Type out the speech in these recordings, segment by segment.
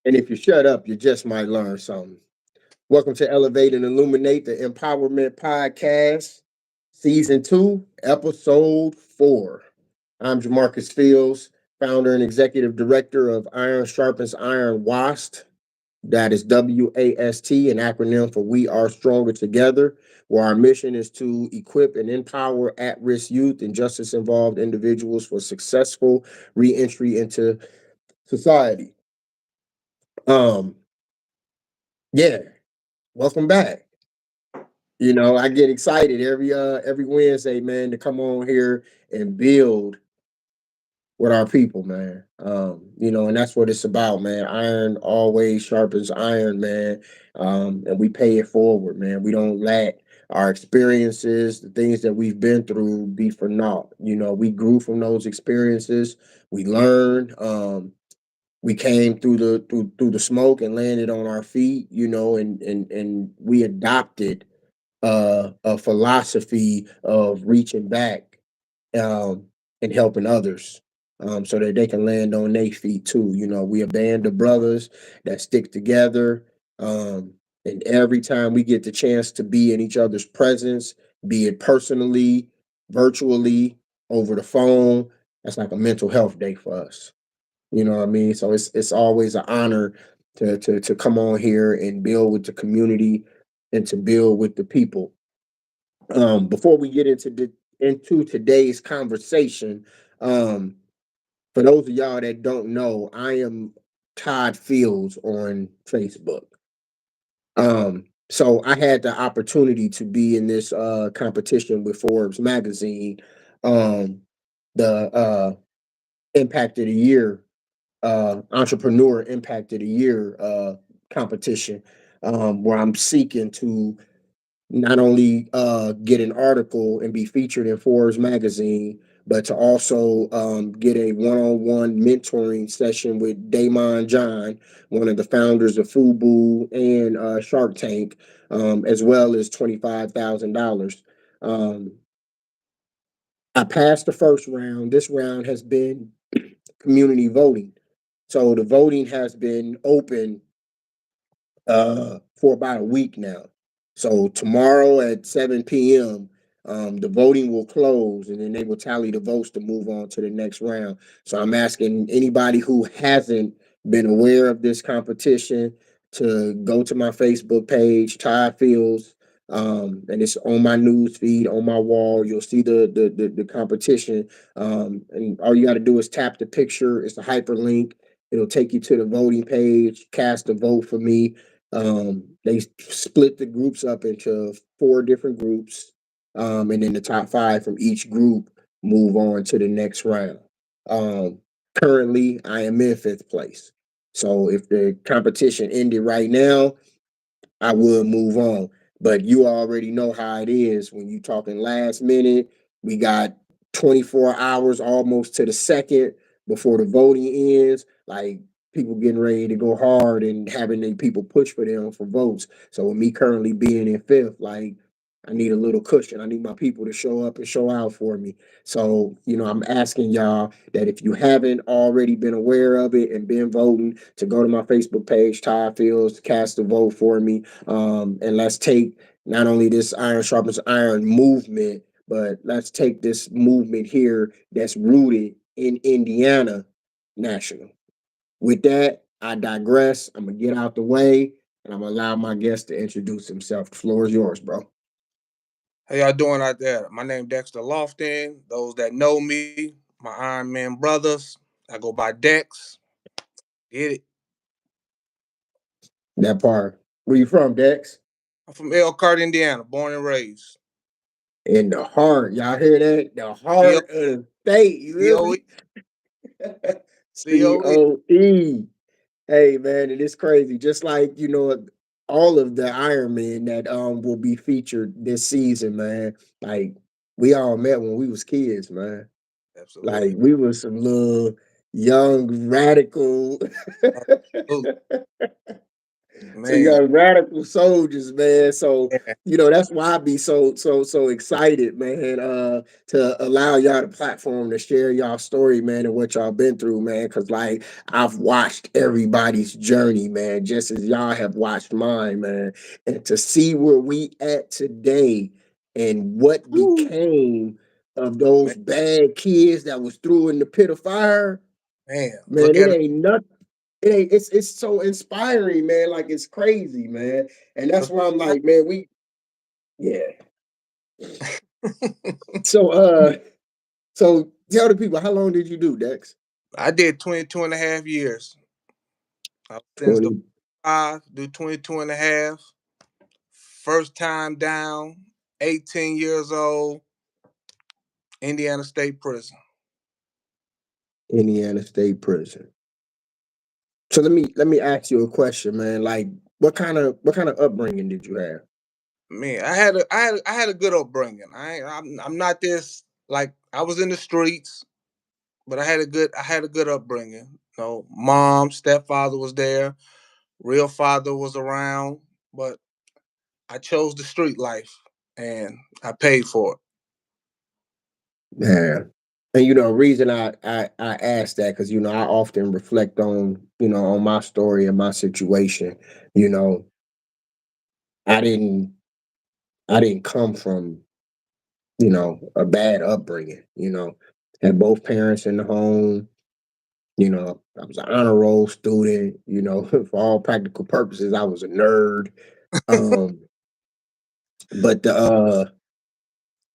And if you shut up, you just might learn something. Welcome to Elevate and Illuminate, the Empowerment Podcast, Season 2, Episode 4. I'm Jamarcus Fields, founder and executive director of Iron Sharpens Iron WAST. That is WAST, an acronym for We Are Stronger Together, where our mission is to equip and empower at risk youth and justice involved individuals for successful reentry into society. Um, yeah, welcome back. I get excited every Wednesday, man, to come on here and build with our people, man. And that's what it's about, man. Iron always sharpens iron, man. And we pay it forward, man. We don't let our experiences, the things that we've been through, be for naught. We grew from those experiences. We learned. We came through the smoke and landed on our feet, and we adopted a philosophy of reaching back um, and helping others so that they can land on their feet too. We a band of brothers that stick together. Um, and every time we get the chance to be in each other's presence, be it personally, virtually, over the phone, that's like a mental health day for us. You know what I mean? So it's always an honor to come on here and build with the community and to build with the people. Before we get into today's conversation, um, for those of y'all that don't know, I am Todd Fields on Facebook. So I had the opportunity to be in this competition with Forbes magazine, um, the Impact of the Year, Entrepreneur Impact of the Year competition, where I'm seeking to not only get an article and be featured in Forbes magazine, but to also get a one-on-one mentoring session with Damon John, one of the founders of Fubu and Shark Tank, as well as $25,000. Um, I passed the first round. This round has been community voting. So the voting has been open for about a week now. So tomorrow at 7 p.m., the voting will close and then they will tally the votes to move on to the next round. So I'm asking anybody who hasn't been aware of this competition to go to my Facebook page, Todd Fields, and it's on my news feed, on my wall. You'll see the competition. And all you got to do is tap the picture. It's a hyperlink. It'll take you to the voting page, cast a vote for me. They split the groups up into four different groups, and then the top five from each group move on to the next round. Um, Currently, I am in fifth place. So if the competition ended right now, I would move on. But you already know how it is when you talking last minute. We got 24 hours almost to the second before the voting ends. Like people getting ready to go hard and having the people push for them for votes. So with me currently being in fifth, like I need a little cushion. I need my people to show up and show out for me. So, I'm asking y'all that if you haven't already been aware of it and been voting, to go to my Facebook page, Todd Fields, cast a vote for me. And let's take not only this Iron Sharpens Iron movement, but let's take this movement here that's rooted in Indiana national. With that, I digress. I'm going to get out the way and I'm going to allow my guest to introduce himself. The floor is yours, bro. How y'all doing out there? My name Dexter Loftin. Those that know me, my Iron Man brothers. I go by Dex. Get it? That part. Where you from, Dex? I'm from Elkhart, Indiana, born and raised. In the heart. Y'all hear that? The C O heart of the state. You C hear O E me? C O E. COE. Hey man, it is crazy. Just like, all of the Iron Men that will be featured this season, man. Like we all met when we was kids, man. Like Absolutely. we was some little young radical Absolutely. So you Man, got radical soldiers, man. So man, that's why I be so excited, man. To allow y'all the platform to share y'all story, man, and what y'all been through, man. Cause like I've watched everybody's journey, man, just as y'all have watched mine, man. And to see where we at today and what woo, became of man, those bad kids that was threw in the pit of fire, man, man, look it at it. ain't nothing. It's so inspiring, man. Like it's crazy, man. And that's Look, why I'm like, man, yeah. So so tell the people, how long did you do, Dex? I did 22 and a half years. I was sentenced to 20. 5, do 22 and a half. First time down, 18 years old, Indiana State Prison. Indiana State Prison. So let me ask you a question, man. Like what kind of upbringing did you have? Man, I had a good upbringing. I'm not this like I was in the streets, but I had a good upbringing. Mom, stepfather was there, real father was around, but I chose the street life and I paid for it. Yeah. And reason I asked that because I often reflect on my story and my situation. You know, I didn't I didn't come from a bad upbringing. Had both parents in the home. I was an honor roll student. For all practical purposes, I was a nerd. Um, but the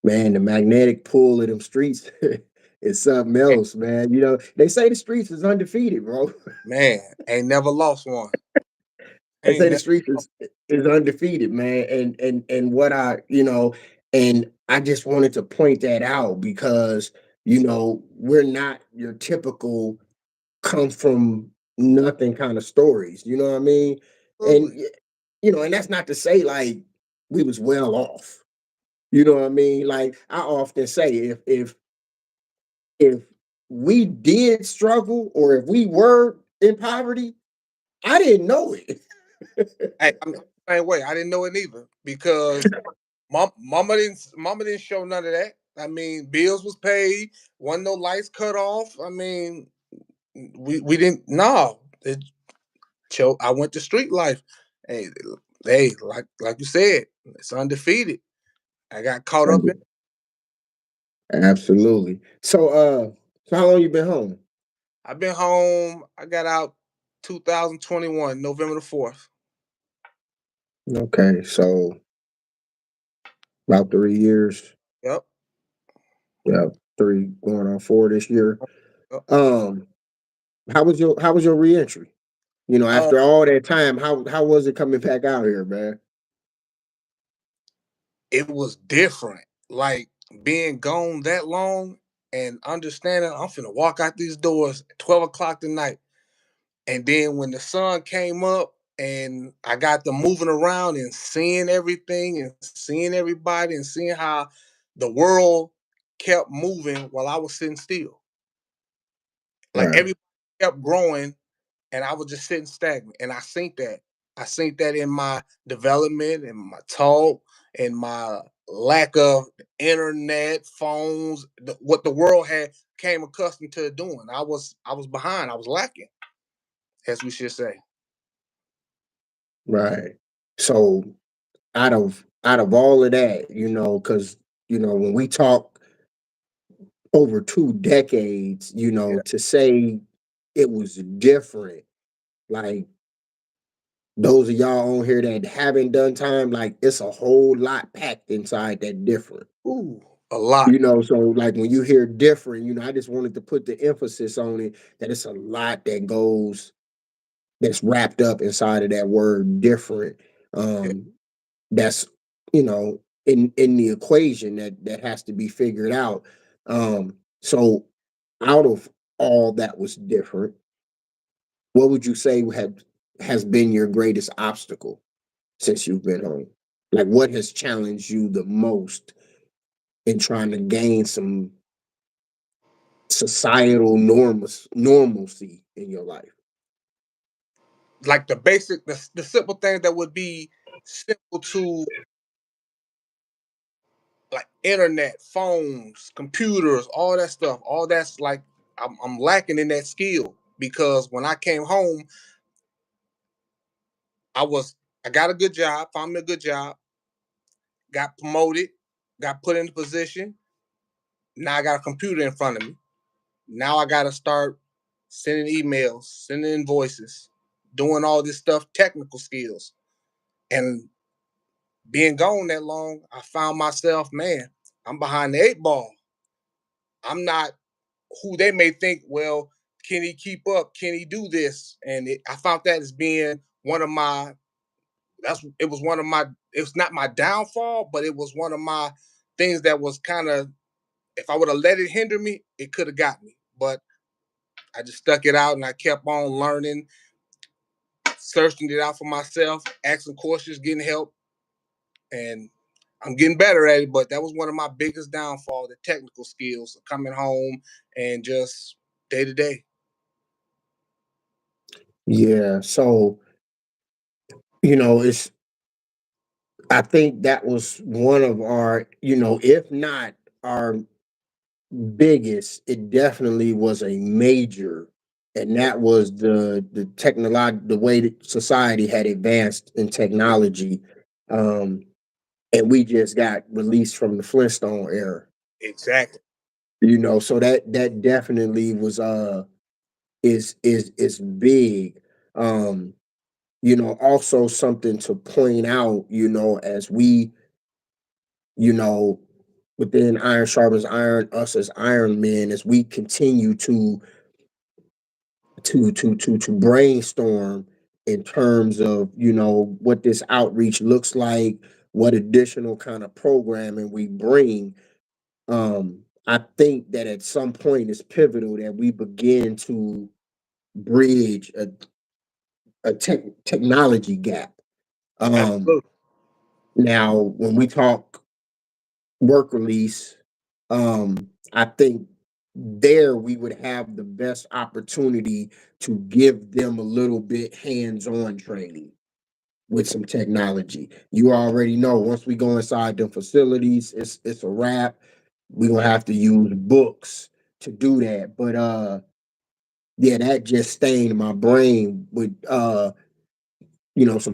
magnetic pull of them streets is something else, man. They say the streets is undefeated, bro. Man, ain't never lost one. They Ain't say the never. streets is undefeated, man. And what and I just wanted to point that out because we're not your typical come from nothing kind of stories. You know what I mean? And Absolutely. and that's not to say like we was well off. You know what I mean? Like I often say, if we did struggle or if we were in poverty, I didn't know it. Hey, I'm the same way. I didn't know it either because mama didn't show none of that. I mean, bills was paid, wasn't no lights cut off. I mean, we didn't no. I went to street life. Hey, hey, like you said, it's undefeated. I got caught up in. Absolutely. So how long you been home? I've been home. I got out 2021, November the 4th. Okay, so about 3 years. Yep. Yeah, three going on four this year. Yep. Um, how was your reentry? Uh, After all that time, how was it coming back out here, man? it was different. Like being gone that long and understanding I'm finna walk out these doors at 12 o'clock tonight. And then when the sun came up and I got to moving around and seeing everything and seeing everybody and seeing how the world kept moving while I was sitting still. Like Right, everybody kept growing and I was just sitting stagnant. And I seen that. I seen that in my development and my talk and my lack of internet, phones, what the world had came accustomed to doing. I was behind. I was lacking, as we should say. right. So out of all of that, because when we talk over 2 decades, Yeah. to say it was different, like those of y'all on here that haven't done time, like it's a whole lot packed inside that different. Ooh, a lot. So like when you hear different, I just wanted to put the emphasis on it that it's a lot that's wrapped up inside of that word different. Yeah. Um, that's in the equation that has to be figured out. So out of all that was different, what would you say has been your greatest obstacle since you've been home? Like what has challenged you the most in trying to gain some societal normalcy in your life? like the basic, the simple things that would be simple to like internet, phones, computers, all that stuff. All that's like I'm lacking in that skill because when I came home, I was I got a good job, found me a good job, got promoted, got put in a position. Now I got a computer in front of me. Now I got to start sending emails, sending invoices, doing all this stuff, technical skills. And being gone that long, I found myself, man, I'm behind the eight ball. I'm not who they may think, well, can he keep up? Can he do this? And I found that as being one of my, it was one of my, it was not my downfall, but it was one of my things that was kind of, if I would have let it hinder me, it could have got me. But I just stuck it out and I kept on learning, searching it out for myself, asking questions, getting help, and I'm getting better at it. But that was one of my biggest downfalls, the technical skills, coming home and just day to day. Yeah. So, it's I think that was one of our, if not our biggest, it definitely was a major, and that was the way that society had advanced in technology, um, and we just got released from the Flintstone era. Exactly. So that definitely was is big. Um, also something to point out, as we, you know, within Iron Sharpens Iron, us as Iron Men, as we continue to brainstorm in terms of, what this outreach looks like, what additional kind of programming we bring. I think that at some point it's pivotal that we begin to bridge a technology gap. Um, Absolutely. Now, when we talk work release, I think there we would have the best opportunity to give them a little bit hands-on training with some technology. You already know once we go inside the facilities, it's a wrap. We're gonna have to use books to do that. But yeah, that just stained my brain with some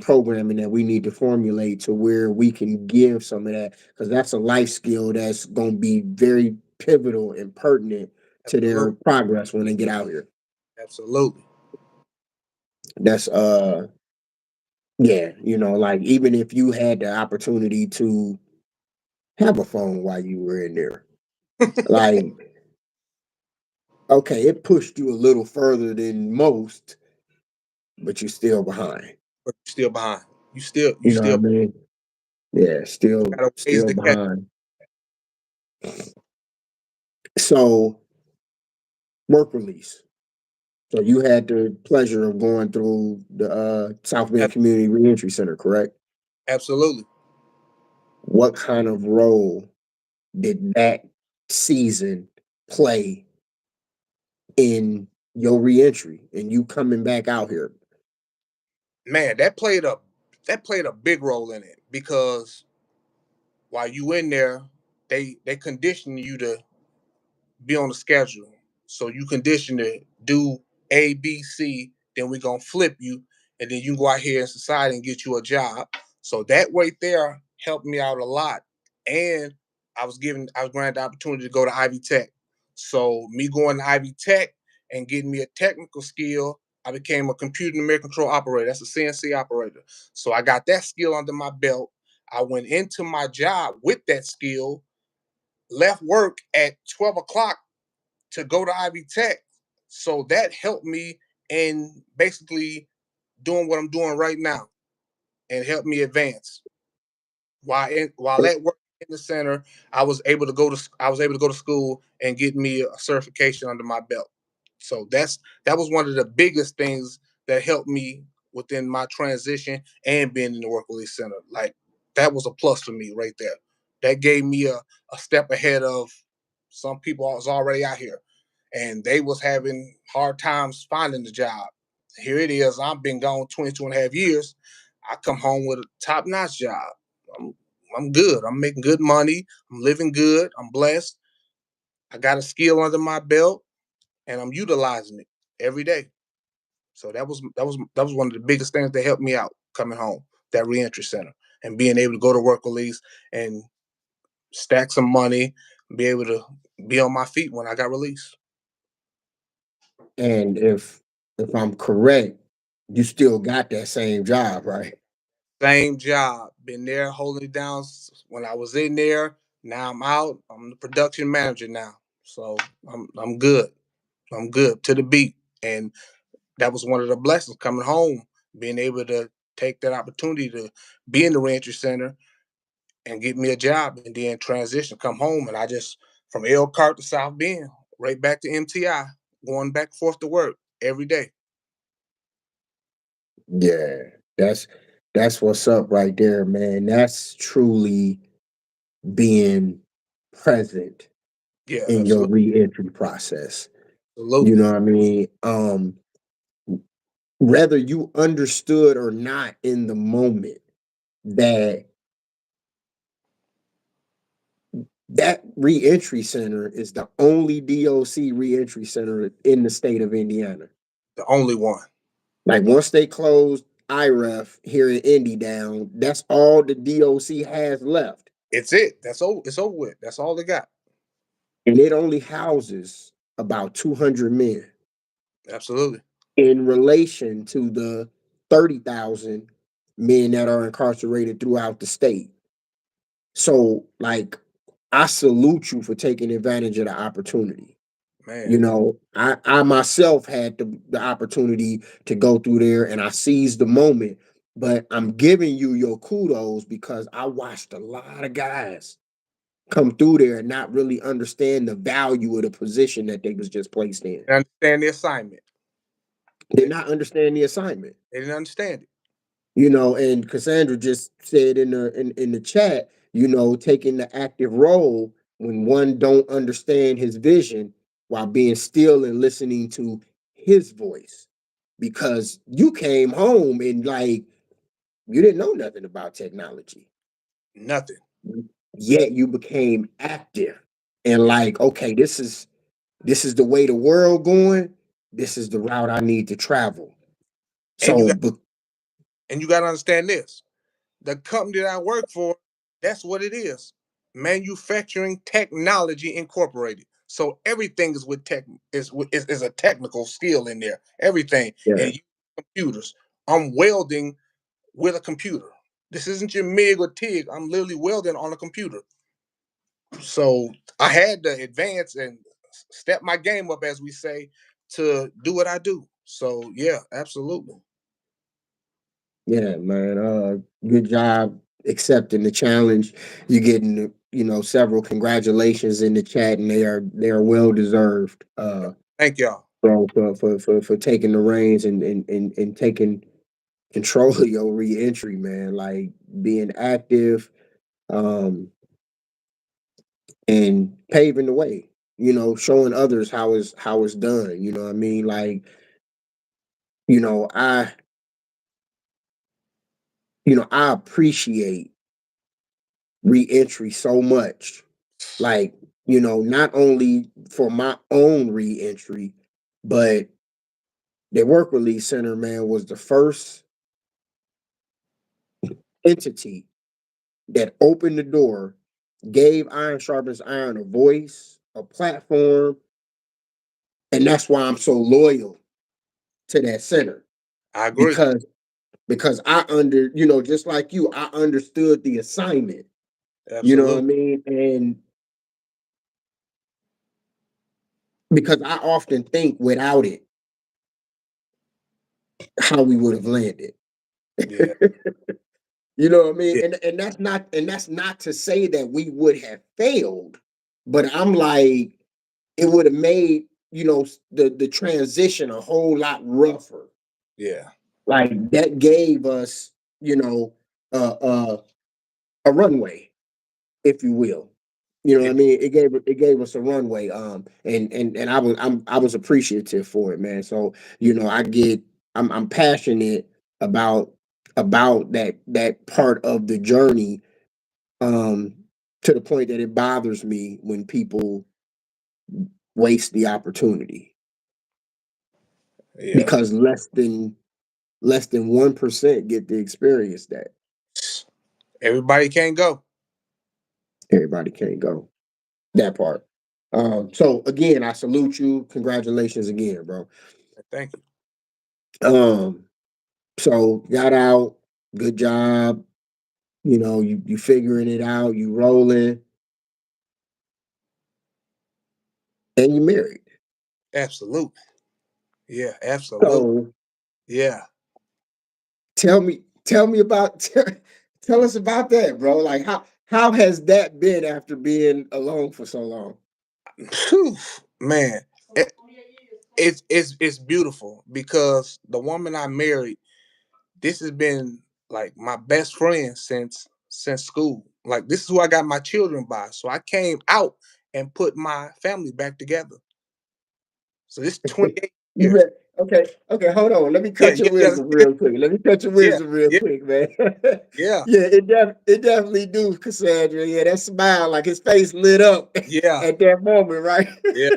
programming that we need to formulate to where we can give some of that, because that's a life skill that's going to be very pivotal and pertinent to their Absolutely. progress when they get out here. Absolutely. That's yeah, like even if you had the opportunity to have a phone while you were in there, like, okay, it pushed you a little further than most, but you're still behind. But you're still behind. You You know what I still mean? Yeah, got a ways still to catch. behind. So work release. So you had the pleasure of going through the South Bend Community Reentry Center, correct? Absolutely. What kind of role did that season play in your reentry and you coming back out here? Man, that played a big role in it because while you in there, they condition you to be on the schedule. So you condition to do A, B, C, then we're gonna flip you, and then you can go out here in society and get you a job. So that right there helped me out a lot. And I was granted the opportunity to go to Ivy Tech. So me going to Ivy Tech and getting me a technical skill, I became a computer numeric control operator. That's a CNC operator. So I got that skill under my belt. I went into my job with that skill, left work at 12 o'clock to go to Ivy Tech. So that helped me in basically doing what I'm doing right now and helped me advance. While at work in the center, I was able to go to school and get me a certification under my belt. So that was one of the biggest things that helped me within my transition and being in the work release center. Like that was a plus for me right there. That gave me a step ahead of some people I was already out here and they was having hard times finding the job. here it is. I've been gone 22 and a half years. I come home with a top notch job. I'm, I'm good. I'm making good money. I'm living good. I'm blessed. I got a skill under my belt, and I'm utilizing it every day. So that was one of the biggest things that helped me out coming home. That reentry center and being able to go to work release and stack some money, be able to be on my feet when I got released. And if I'm correct, you still got that same job, right? Same job, been there holding it down when I was in there. Now I'm out. I'm the production manager now, so I'm good. I'm good to the beat, and that was one of the blessings coming home, being able to take that opportunity to be in the reentry center and get me a job, and then transition, come home, and I just from Elkhart to South Bend, right back to MTI, going back and forth to work every day. Yeah, that's that's what's up right there, man. That's truly being present Yeah, in your absolutely, reentry process. You absolutely. know what I mean? Whether you understood or not in the moment that that reentry center is the only DOC reentry center in the state of Indiana. The only one. Like once they closed IREF here in Indy down, that's all the DOC has left. It's it. That's over. It's over with. That's all they got. And it only houses about 200 men Absolutely. in relation to the 30,000 men that are incarcerated throughout the state. So, like, I salute you for taking advantage of the opportunity. Man. You know, I myself had the opportunity to go through there and I seized the moment, but I'm giving you your kudos because I watched a lot of guys come through there and not really understand the value of the position that they was just placed in. They understand the assignment. Did They, not understand the assignment. they didn't understand it. You know, and Cassandra just said in the chat, you know, taking the active role when one don't understand his vision while being still and listening to his voice. Because you came home and like you didn't know nothing about technology. Nothing. Yet you became active and like, okay, this is the way the world going. This is the route I need to travel. And you So, got but and you got to understand this. The company that I work for, that's what it is. Manufacturing Technology Incorporated. So everything is with tech is a technical skill in there. Everything yeah, and computers. I'm welding with a computer. This isn't your MIG or TIG. I'm literally welding on a computer. So I had to advance and step my game up, as we say, to do what I do. So yeah, absolutely. yeah, man. Good job accepting the challenge. You're getting, you know, several congratulations in the chat, and they are well deserved. Thank y'all. Bro, for taking the reins and taking control of your reentry, man. Like being active, um, and paving the way. You know, showing others how it's done. You know what I mean? Like, you know, I appreciate reentry so much. Like, you know, not only for my own reentry, but the work release center, man, was the first entity that opened the door, gave Iron Sharpens Iron a voice, a platform, and that's why I'm so loyal to that center I agree. because I you know, just like you, I understood the assignment. You know what I Absolutely. mean? And because I often think without it, how we would have landed. Yeah. You know what I mean? Yeah. And that's not to say that we would have failed, but I'm like, it would have made, you know, the transition a whole lot rougher. Yeah. Like that gave us, you know, uh uh a runway, if you will. You know what Yeah. I mean? It gave us a runway. And I was appreciative for it, man. So, you know, I get I'm passionate about that part of the journey, um to the point that it bothers me when people waste the opportunity Yeah. because less than 1% get to experience that. Everybody can't go. Everybody can't go that part. So again, I salute you. Congratulations again, bro. Thank you. Um, so got out, good job. You figuring it out, you rolling, and you married. Absolutely. Yeah, absolutely. So Yeah. tell me about tell us about that, bro. Like how has that been after being alone for so long? Phew, man. It, it's beautiful because the woman I married, this has been like my best friend since school. Like this is who I got my children by. So I came out and put my family back together. So this 28 You years. read okay, hold on. Let me Yeah, cut your yeah, yeah, wisdom real quick. Let me cut your yeah, wisdom real yeah, quick, man. yeah, Yeah, it definitely do, Cassandra. Yeah, that smile, like his face lit up yeah, at that moment, right? yeah.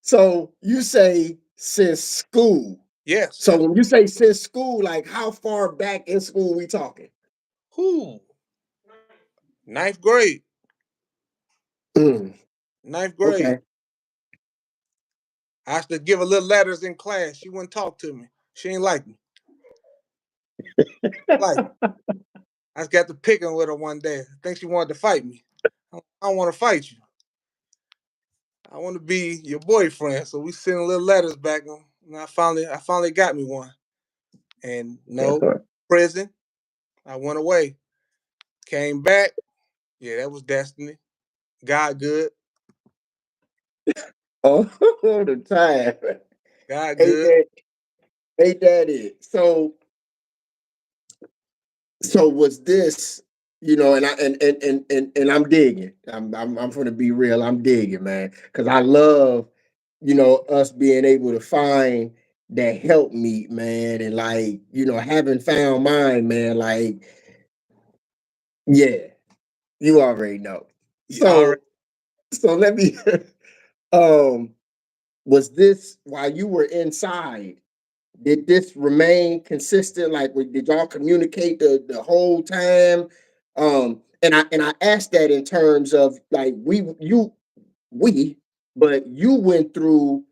So you say since school. Yes. So when you say since school, like how far back in school we talking? Who? Ninth grade. Mm, Ninth grade. okay. I used to give her little letters in class. She wouldn't talk to me. She ain't like me. Like I just got to picking with her one day. I think she wanted to fight me. I don't want to fight you. I want to be your boyfriend. So we send little letters back. And I finally got me one. And no prison. I went away. Came back. Yeah, that was destiny. God good. All the time. God Ain't good. that ain't that it? So was this, and I and I'm digging. I'm gonna be real. I'm digging, man, because I love, us being able to find that help meet, man, and like, having found mine, man. Like, yeah, you already know. You already. So let me. um, was this while you were inside? Did this remain consistent? Like, did y'all communicate the whole time? And I asked that in terms of like we, but you went through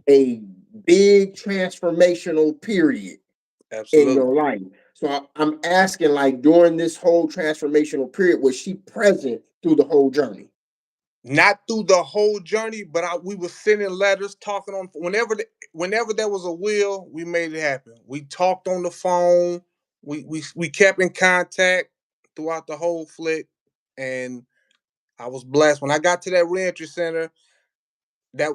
a big transformational period in Absolutely. your life. So I'm asking, like, during this whole transformational period, was she present through the whole journey? Not through the whole journey, but we were sending letters, talking on whenever there was a will, we made it happen. We talked on the phone. We kept in contact throughout the whole flick, and I was blessed when I got to that reentry center. That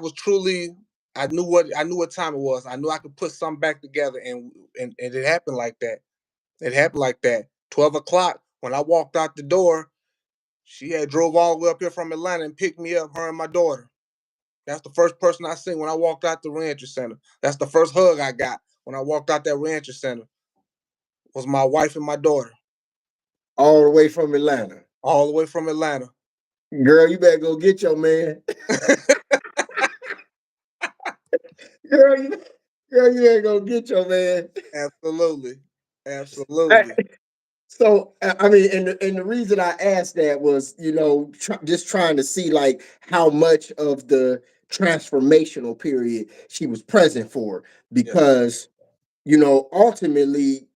was truly. I knew what time it was. I knew I could put something back together, and it happened like that. It happened like that. 12 o'clock when I walked out the door, she had drove all the way up here from Atlanta and picked me up, her and my daughter. That's the first person I seen when I walked out the reentry center. That's the first hug I got when I walked out that reentry center. Was my wife and my daughter, All the way from Atlanta. all the way from Atlanta. Girl, you better go get your man. Girl, you better go get your man. Absolutely, I- absolutely. So I mean, and the reason I asked that was, just trying to see like how much of the transformational period she was present for, Yeah, because ultimately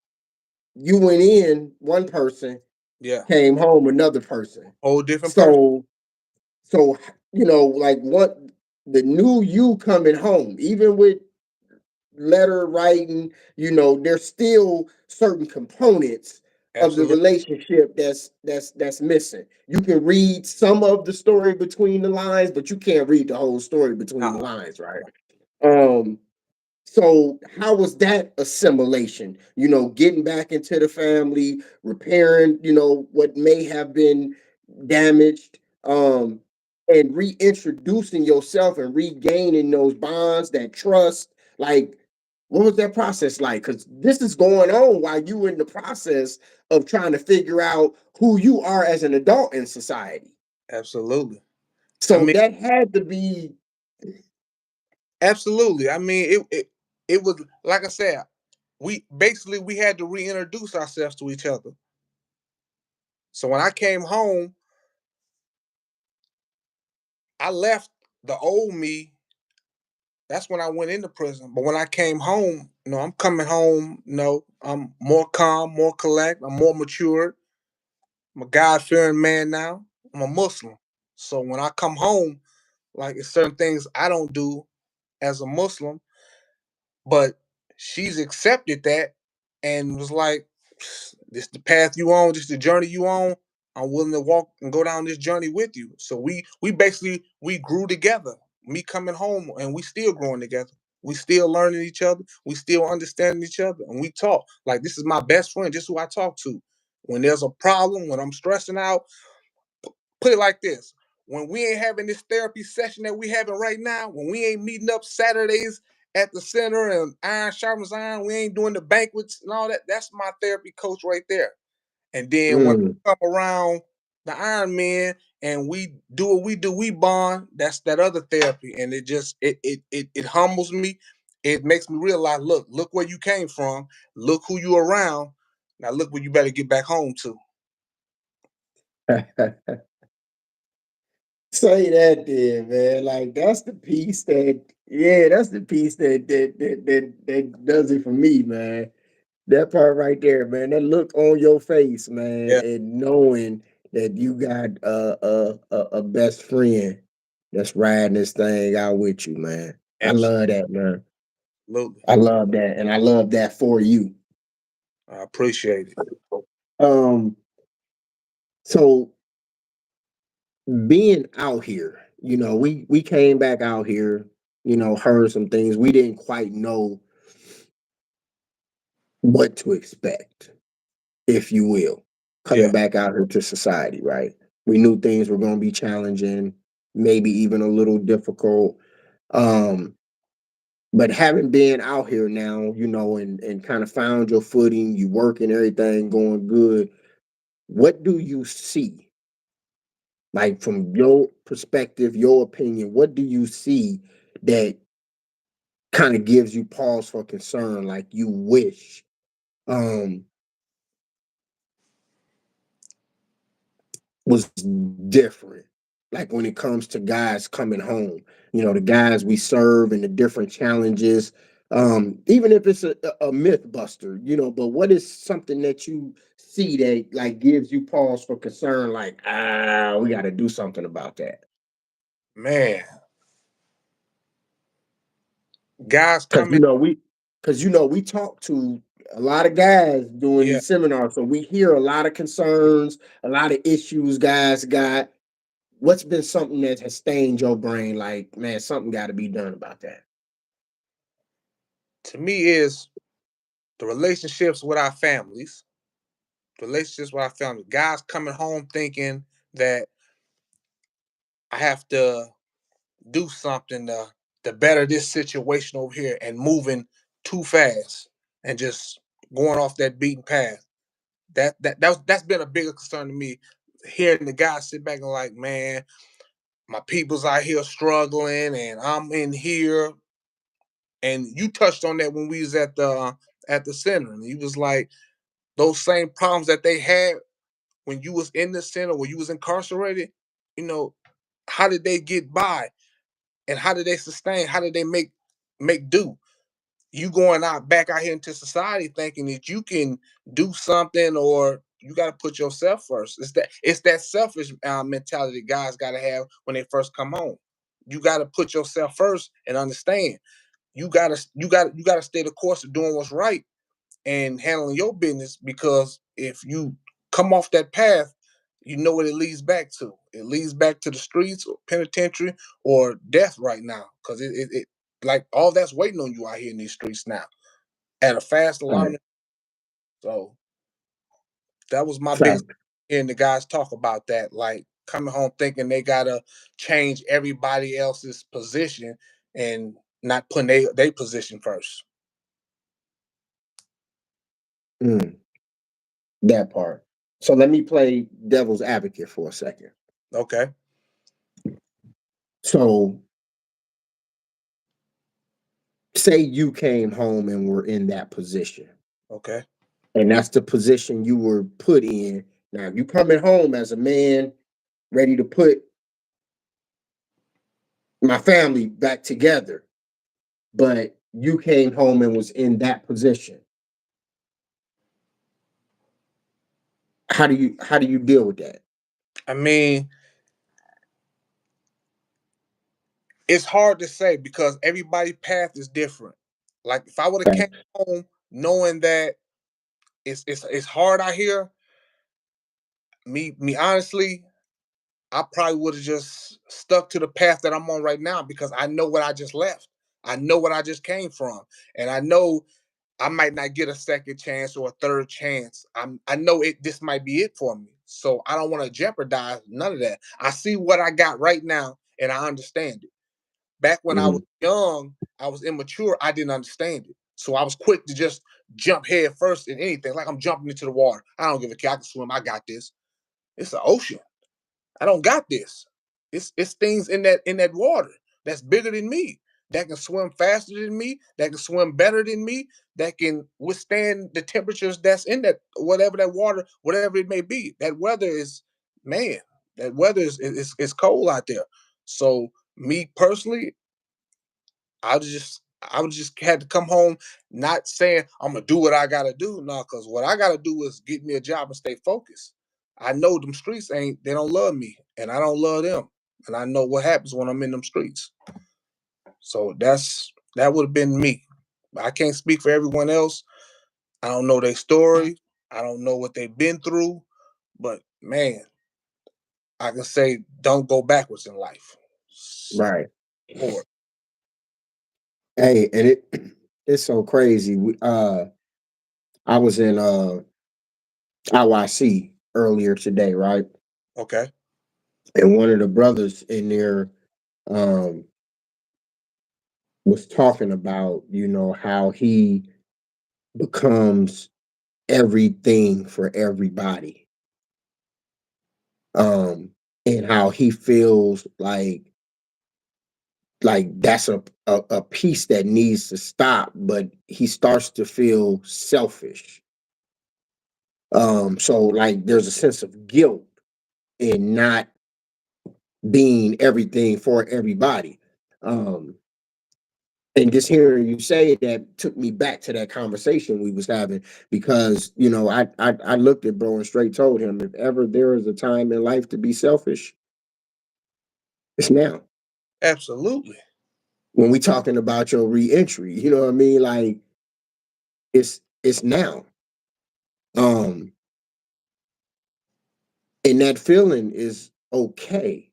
you went in one person, yeah. came home another person. Whole different person. So so, like what the new you coming home, even with letter writing, there's still certain components of the Absolutely. relationship that's missing. You can read some of the story between the lines, but you can't read the whole story between the Uh-uh. lines, right? Um, so how was that assimilation? Getting back into the family, repairing, what may have been damaged, and reintroducing yourself and regaining those bonds, that trust. Like, What was that process like? Because this is going on while you in the process of trying to figure out who you are as an adult in society. Absolutely. I So mean, that had to be. absolutely. I mean, it was like I said, we had to reintroduce ourselves to each other. So when I came home, I left the old me. That's when I went into prison. But when I came home, I'm coming home, I'm more calm, more collect, I'm more mature. I'm a God fearing man now. I'm a Muslim. So when I come home, like it's certain things I don't do as a Muslim, but she's accepted that and was like, this the path you on, this the journey you on. I'm willing to walk and go down this journey with you. So we basically we grew together. Me coming home and we still growing together. We still learning each other. We still understanding each other. And we talk. Like this is my best friend. This is who I talk to. When there's a problem, when I'm stressing out, put it like this. When we ain't having this therapy session that we having right now, when we ain't meeting up Saturdays at the center and iron sharpens iron, we ain't doing the banquets and all that. That's my therapy coach right there. And then when Mm. I come around the Iron Man and we do what we do, we bond. That's that other therapy, and it just it humbles me. It makes me realize, look where you came from. Look who you around. Now look where you better get back home to. Say that then, man. Like that's the piece that, yeah, that's the piece that does it for me, man. That part right there, man. That look on your face, man, Yeah, and knowing that you got a best friend that's riding this thing out with you, man. I love that, man. absolutely. I love that, and I love that for you. I appreciate it. Um, so being out here, we came back out here, heard some things we didn't quite know what to expect, if you will, coming Yeah, back out here to society, right? We knew things were going to be challenging, maybe even a little difficult. Um, but having been out here now, and kind of found your footing, you working, everything going good, what do you see? Like from your perspective, your opinion, what do you see that kind of gives you pause for concern, like you wish um was different, like when it comes to guys coming home, the guys we serve and the different challenges, even if it's a myth buster, but what is something that you see that like gives you pause for concern, like we got to do something about that? man, guys because coming. we talk to a lot of guys doing Yeah, these seminars, so we hear a lot of concerns, a lot of issues guys got. What's been something that has stained your brain, like, man, something got to be done about that? to me is the relationships with our families. Relationships with our family. Guys coming home thinking that I have to do something to better this situation over here and moving too fast and just going off that beaten path. That's been a bigger concern to me. Hearing the guys sit back and like, man, my people's out here struggling and I'm in here. And you touched on that when we was at the center. And you was like, those same problems that they had when you was in the center, when you was incarcerated, you know, how did they get by and how did they sustain? How did they make do? You going out back out here into society thinking that you can do something or you got to put yourself first. It's that selfish mentality guys got to have when they first come home. You got to put yourself first and understand. You gotta stay the course of doing what's right and handling your business because if you come off that path, you know what it leads back to. It leads back to the streets or penitentiary or death right now. Because it like all that's waiting on you out here in these streets now at a fast Right. alarming. So that was my biggest Fact. hearing the guys talk about that, like coming home thinking they gotta change everybody else's position and not putting their position first. Mm, that part. So let me play devil's advocate for a second. Okay. So say you came home and were in that position, Okay. and that's the position you were put in. Now you coming home as a man ready to put my family back together, but you came home and was in that position. How do you deal with that? I mean, it's hard to say because everybody's path is different. Like if I would have came Right. home knowing that it's hard out here, me honestly, I probably would have just stuck to the path that I'm on right now because I know what I just left. I know what I just came from. And I know I might not get a second chance or a third chance. I know this might be it for me. So I don't want to jeopardize none of that. I see what I got right now and I understand it. Back when I was Mhm. young, I was immature, I didn't understand it. So I was quick to just jump head first in anything. Like I'm jumping into the water. I don't give a care. I can swim. I got this. It's the ocean. I don't got this. It's things in that water that's bigger than me, that can swim faster than me, that can swim better than me, that can withstand the temperatures that's in that whatever that water, whatever it may be. That weather is man, that weather is cold out there. So me personally, I would just had to come home not saying I'm gonna do what I gotta do. No, because what I gotta do is get me a job and stay focused. I know them streets ain't they don't love me and I don't love them. And I know what happens when I'm in them streets. So that would have been me. I can't speak for everyone else. I don't know their story. I don't know what they've been through. But man, I can say don't go backwards in life. Right. Forward. Hey, and it's so crazy. I was in IYC earlier today, right? Okay. And one of the brothers in there um was talking about, how he becomes everything for everybody. Um and how he feels like that's a piece that needs to stop, but he starts to feel selfish. So like there's a sense of guilt in not being everything for everybody. Um, and just hearing you say it, that took me back to that conversation we was having because I looked at bro and straight told him if ever there is a time in life to be selfish, it's now. Absolutely. When we talking about your reentry, you know what I mean? Like it's now. Um, and that feeling is okay,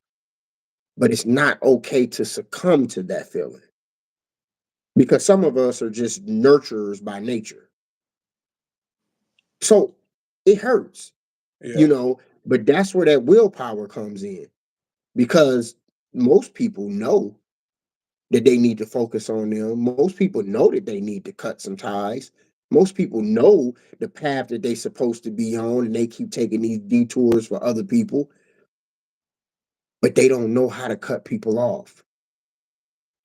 but it's not okay to succumb to that feeling because some of us are just nurturers by nature. So it hurts, Yeah. but that's where that willpower comes in because most people know that they need to focus on them. Most people know that they need to cut some ties. Most people know the path that they're supposed to be on and they keep taking these detours for other people, but they don't know how to cut people off.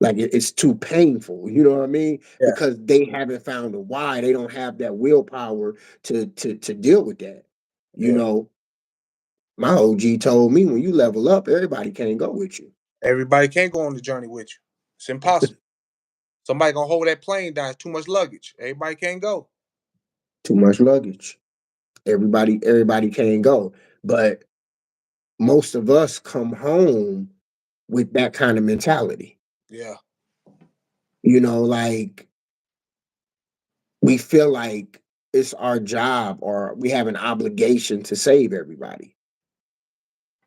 Like it's too painful, you know what I mean? Yeah. Because they haven't found a why. They don't have that willpower to deal with that. You Yeah. know, my OG told me when you level up, everybody can't go with you. Everybody can't go on the journey with you. It's impossible. Somebody gonna hold that plane down. It's too much luggage. Everybody can't go. Too much luggage. Everybody can't go. But most of us come home with that kind of mentality. Yeah. Like we feel like it's our job or we have an obligation to save everybody.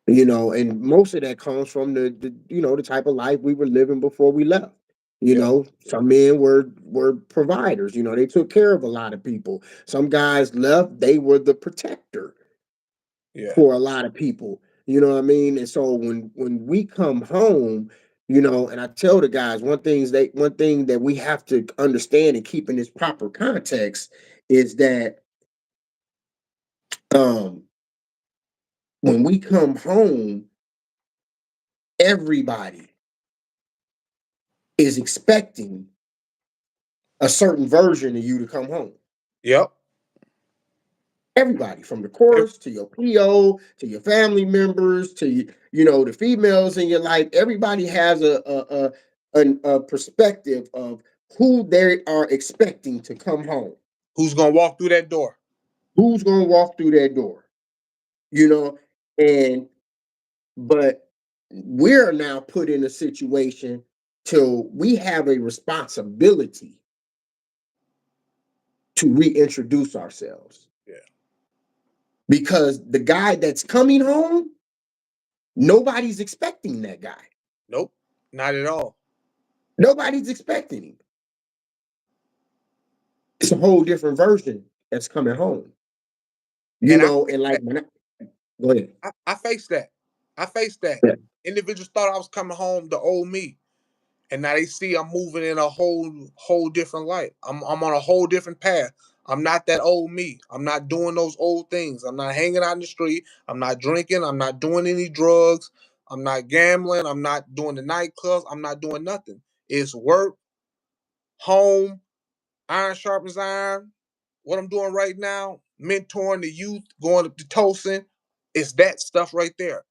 And most of that comes from the type of life we were living before we left. Yeah. Some men were providers. They took care of a lot of people. Some guys left, they were the protector Yeah. for a lot of people. You know what I mean? And so when we come home, and I tell the guys one thing that we have to understand and keep in this proper context is that Um, when we come home, everybody is expecting a certain version of you to come home. Yep. Everybody, from the Ev- chorus to your PO to your family members to the females in your life. Everybody has a perspective of who they are expecting to come home. Who's gonna walk through that door? Who's going to walk through that door? You know, and but we're now put in a situation till we have a responsibility to reintroduce ourselves, Yeah. because the guy that's coming home, nobody's expecting that guy. Nope. Not at all. Nobody's expecting him. It's a whole different version that's coming home. And I And like when go ahead. I faced that. I faced that. Yeah. Individuals thought I was coming home the old me. And now they see I'm moving in a whole different light. I'm on a whole different path. I'm not that old me. I'm not doing those old things. I'm not hanging out in the street. I'm not drinking. I'm not doing any drugs. I'm not gambling. I'm not doing the nightclubs. I'm not doing nothing. It's work, home, iron sharpens iron. What I'm doing right now, mentoring the youth, going to Tosin, it's that stuff right there.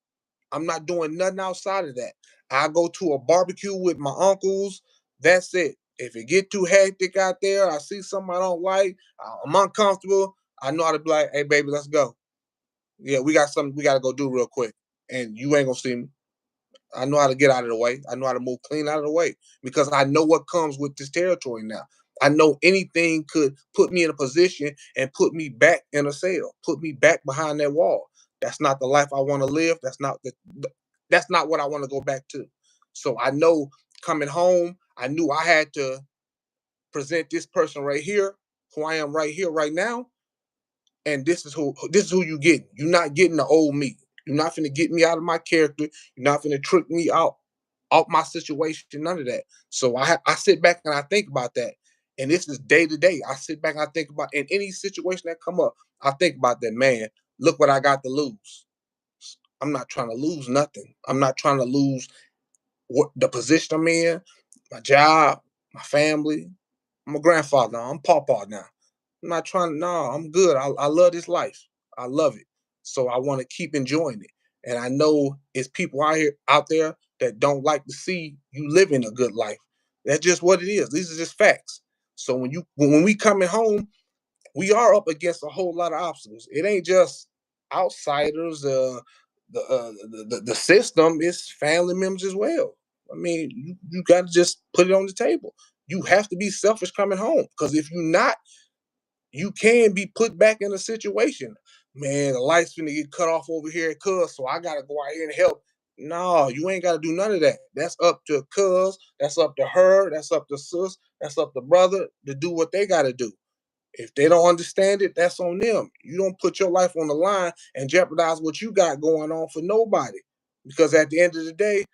I'm not doing nothing outside of that. I go to a barbecue with my uncles. That's it. If it get too hectic out there, I see something I don't like, I'm uncomfortable. I know how to be like, "Hey, baby, let's go. Yeah, we got something we got to go do real quick, and you ain't gonna see me." I know how to get out of the way. I know how to move clean out of the way because I know what comes with this territory now. I know anything could put me in a position and put me back in a cell, put me back behind that wall. That's not the life I want to live. That's not what I want to go back to. So I know coming home, I knew I had to present this person right here, who I am right here, right now, and this is who you get. You're not getting the old me. You're not finna get me out of my character. You're not finna trick me out my situation. None of that. So I sit back and I think about that. And this is day to day. I sit back and I think about in any situation that come up. I think about that, man. Look what I got to lose. I'm not trying to lose nothing. I'm not trying to lose what the position I'm in, my job, my family. I'm a grandfather now. I'm pawpaw now. I'm not trying to, no, I'm good. I love this life. I love it. So I want to keep enjoying it. And I know it's people out there that don't like to see you living a good life. That's just what it is. These are just facts. So when we coming home, we are up against a whole lot of obstacles. It ain't just outsiders, the system, it's family members as well. I mean, you got to just put it on the table. You have to be selfish coming home because if you're not, you can be put back in a situation. Man, the lights finna get cut off over here at Cuz, so I gotta go out here and help. No, you ain't gotta do none of that. That's up to Cuz, that's up to her, that's up to sis, that's up to brother to do what they gotta do. If they don't understand it, that's on them. You don't put your life on the line and jeopardize what you got going on for nobody. Because at the end of the day,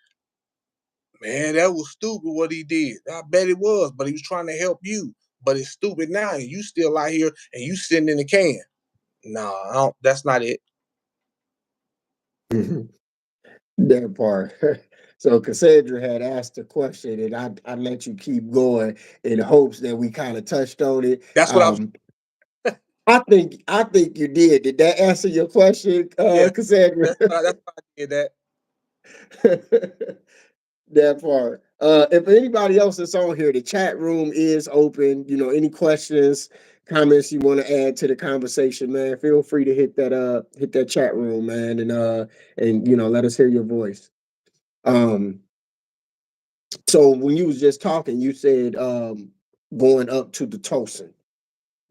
man, that was stupid what he did. I bet it was, but he was trying to help you. But it's stupid now, and you still out here and you sitting in the can. No, I don't, that's not it. That part. So Cassandra had asked a question, and I let you keep going in hopes that we kind of touched on it. That's what I was. I think you did. Did that answer your question, Yeah, Cassandra? that's why I did that. That part. If anybody else that's on here, the chat room is open. Any questions, comments you want to add to the conversation, man, feel free to hit that chat room, man, and let us hear your voice. Um, so when you was just talking, you said going up to the Tosin.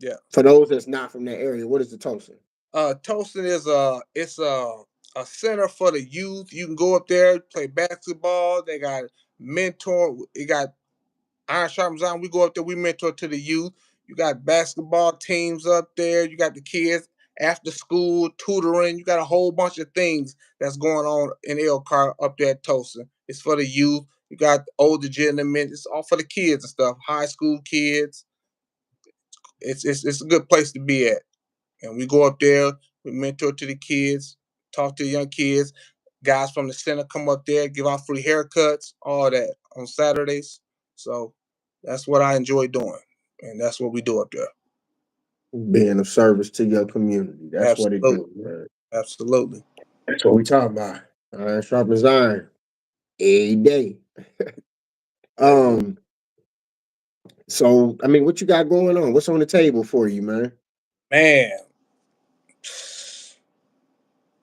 Yeah. For those that's not from that area, what is the Tosin? Tolson is a center for the youth. You can go up there, play basketball. They got mentor. It got Iron Sharpens Iron. We go up there, we mentor to the youth. You got basketball teams up there. You got the kids after school tutoring. You got a whole bunch of things that's going on in Elkhart up there at Tulsa. It's for the youth. You got older gentlemen. It's all for the kids and stuff. High school kids. It's a good place to be at. And we go up there. We mentor to the kids, talk to the young kids. Guys from the center come up there, give out free haircuts, all that on Saturdays. So that's what I enjoy doing, and that's what we do up there. Being of service to your community. That's what it Absolutely, do, man. absolutely. That's what we talking about. Iron sharpens iron every day. Um, so I mean, what you got going on? What's on the table for you, man? Man,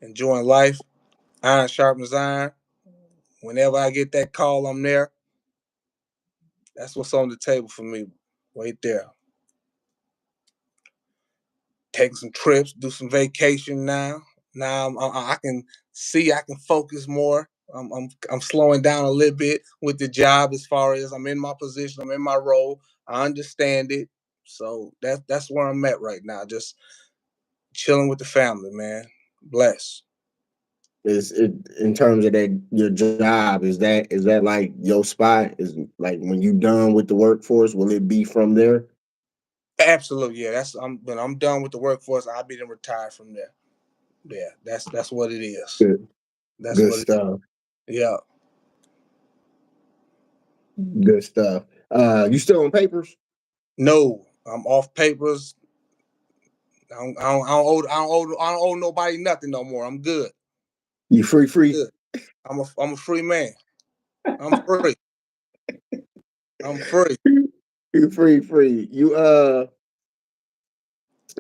enjoying life. Iron sharpens iron. Whenever I get that call, I'm there. That's what's on the table for me, right there. Taking some trips, do some vacation now. Now I can see, I can focus more. I'm slowing down a little bit with the job as far as I'm in my position, I'm in my role. I understand it, so that's where I'm at right now. Just chilling with the family, man. Bless. Is it in terms of that your job? Is that like your spot? Is like when you done with the workforce? Will it be from there? Absolutely, yeah. That's when I'm done with the workforce. I'll be then retired from there. Yeah, that's what it is. Good, That's good what it. stuff. Yeah. Good stuff. You still on papers? No, I'm off papers. I don't owe nobody nothing no more. I'm good. You free? Good. I'm a free man. I'm free. I'm free. You free. You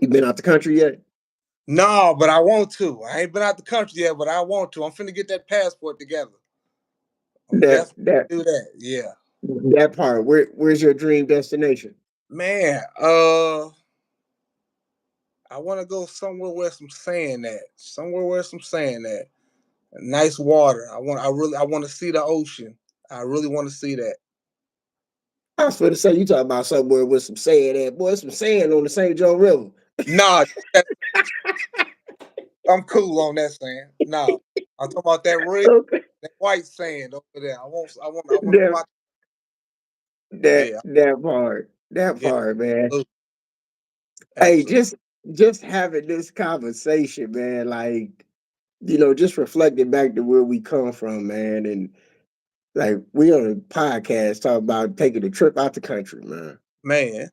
been out the country yet? No, but I want to. I ain't been out the country yet, but I want to. I'm finna get that passport together. I'm That definitely that do that. Yeah. that part. Where's your dream destination? Man, I want to go somewhere where some sand at. Somewhere where some sand at. Nice water. I want to see the ocean. I really want to see that. I was going to say you talking about somewhere with some sand at. Boy, some sand on the St. Joe River. Nah, I'm cool on that sand. No, I'm talking about that real, Okay. that white sand over there. I want to That watch. that Yeah, that part. That yeah, part, man. absolutely, Hey, absolutely. just having this conversation, man, like, just reflecting back to where we come from, man. And like we on a podcast talking about taking a trip out the country, man. Man,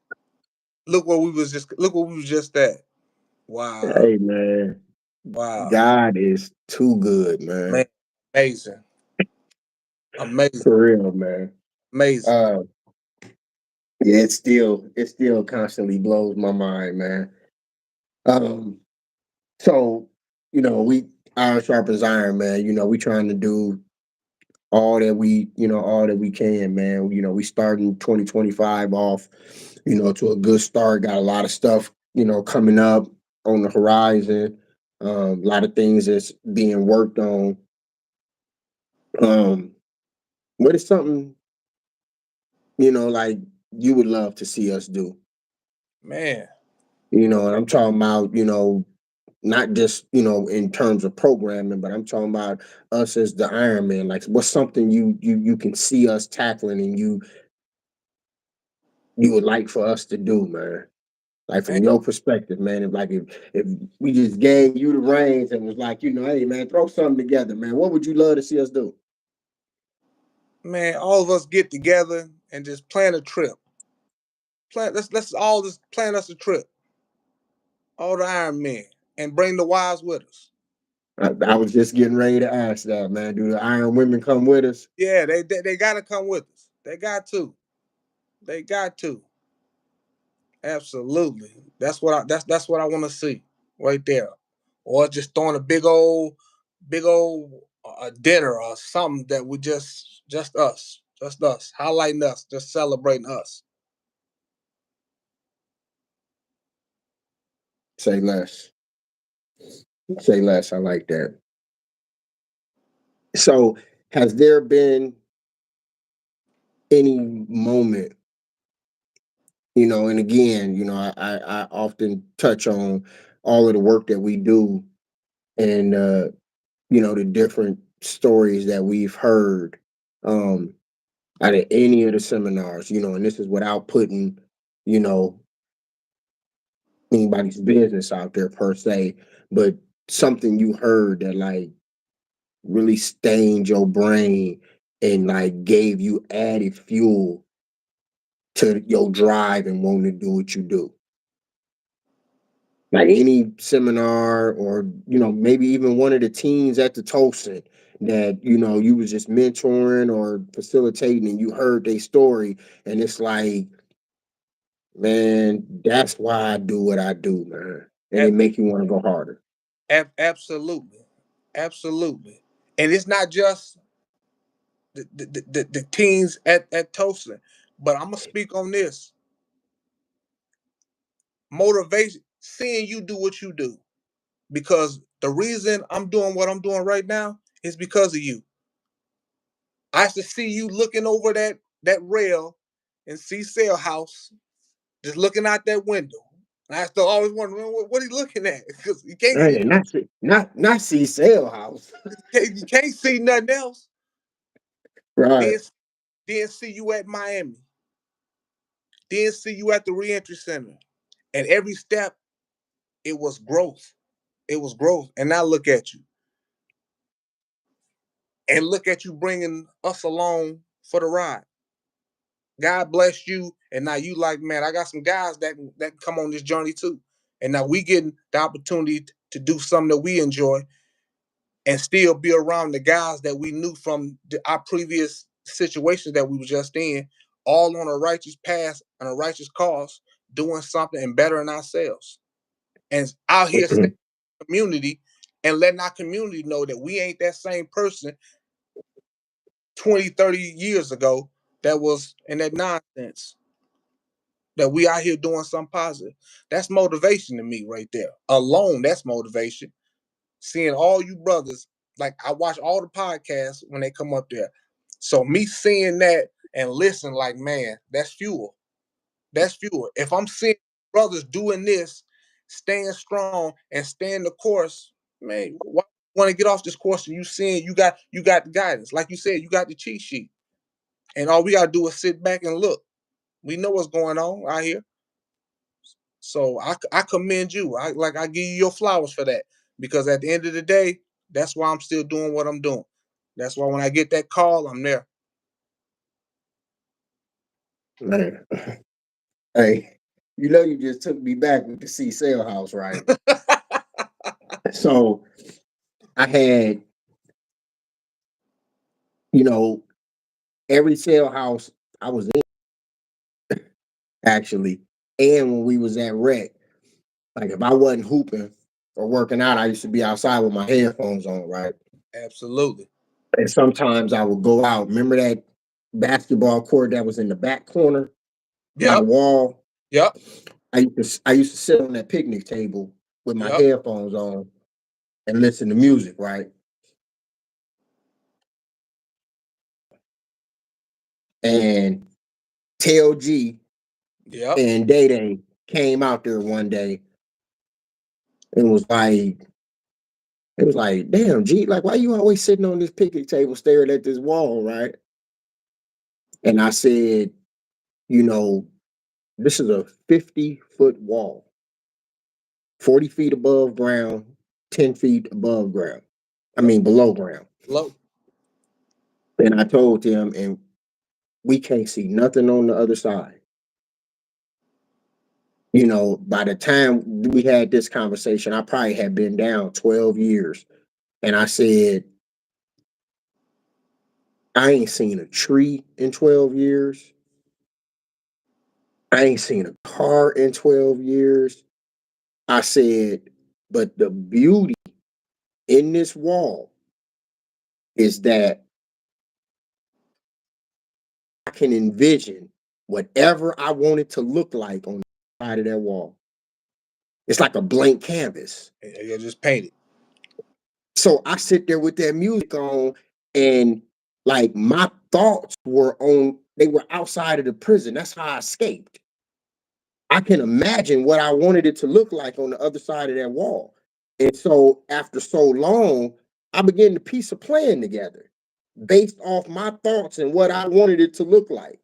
look what we was just at. Wow, Hey man, wow, God is too good, man, man. amazing, amazing, For real, man. amazing, Uh yeah, it still constantly blows my mind, man. Um, so we iron sharpens iron, man. We trying to do all that we can, man. We starting 2025 off, to a good start. Got a lot of stuff, coming up on the horizon. A lot of things that's being worked on. Um, what is something, like you would love to see us do? man, And I'm talking about, not just, in terms of programming, but I'm talking about us as the Iron Man. Like what's something you can see us tackling and you would like for us to do, man? Like man, from your perspective, man. If we just gave you the reins and was like, hey man, throw something together, man. What would you love to see us do? man. All of us get together and just plan a trip. Let's all just plan us a trip. All the Iron Men and bring the wives with us. I was just getting ready to ask that, man. Do the Iron Women come with us? Yeah, they got to come with us. They got to. They got to. Absolutely. That's what I want to see right there. Or just throwing a big old dinner or something that we just us, highlighting us, just celebrating us. Say less. Say less. I like that. So, has there been any moment, and again, I often touch on all of the work that we do and the different stories that we've heard um out of any of the seminars, and this is without putting, you know, anybody's business out there per se, but something you heard that like really stained your brain and like gave you added fuel to your drive and wanting to do what you do. Like any seminar or, maybe even one of the teens at the Toasting that, you was just mentoring or facilitating and you heard their story and it's like, man, that's why I do what I do, man. And it Ab- make you want to go harder. absolutely, absolutely. And it's not just the teens at Tulsa, but I'm gonna speak on this motivation. Seeing you do what you do, because the reason I'm doing what I'm doing right now is because of you. I used to see you looking over that rail and see Sale House just looking out that window. And I used to always wonder what he looking at because you can't see Man, not see sale house. you can't see nothing else. Right. Then then see you at Miami. Then see you at the reentry center. And every step, it was growth. It was growth. And now look at you. And look at you bringing us along for the ride. God bless you. And now you like, man, I got some guys that can come on this journey too. And now we getting the opportunity to do something that we enjoy and still be around the guys that we knew from our previous situations that we were just in, all on a righteous path and a righteous cause, doing something and bettering ourselves. And out here staying in the community and letting our community know that we ain't that same person 20, 30 years ago that was in that nonsense. That we out here doing something positive. That's motivation to me right there. Alone, that's motivation. Seeing all you brothers, like I watch all the podcasts when they come up there. So me seeing that and listen, like, man, that's fuel. That's fuel. If I'm seeing brothers doing this, staying strong and staying the course, man, why want to get off this course and you seeing you got the guidance. Like you said, you got the cheat sheet. And all we gotta do is sit back and look. We know what's going on out here. So I commend you. I give you your flowers for that. Because at the end of the day, that's why I'm still doing what I'm doing. That's why when I get that call, I'm there. Man. Hey, you just took me back with the C Sale House, right? So I had, you know, every sale house I was in actually, and when we was at rec, like if I wasn't hooping or working out, I used to be outside with my headphones on, right? Absolutely. And sometimes I would go out. Remember that basketball court that was in the back corner by the Yep. wall? Yep. I used to sit on that picnic table with my Yep. headphones on and listen to music, right? And TLG Yep. and Day Day came out there one day and it was like, damn, G, like, why you always sitting on this picnic table staring at this wall, right? And I said, you know, this is a 50-foot wall, 40 feet above ground, 10 feet above ground. I Yep. mean, below ground. Low. And I told him, and we can't see nothing on the other side. By the time we had this conversation, I probably had been down 12 years. And I said, I ain't seen a tree in 12 years. I ain't seen a car in 12 years. I said, but the beauty in this wall is that I can envision whatever I want it to look like on the side of that wall. It's like a blank canvas. You just paint it. So I sit there with that music on, and like my thoughts they were outside of the prison. That's how I escaped. I can imagine what I wanted it to look like on the other side of that wall. And so after so long, I began to piece a plan together based off my thoughts and what I wanted it to look like.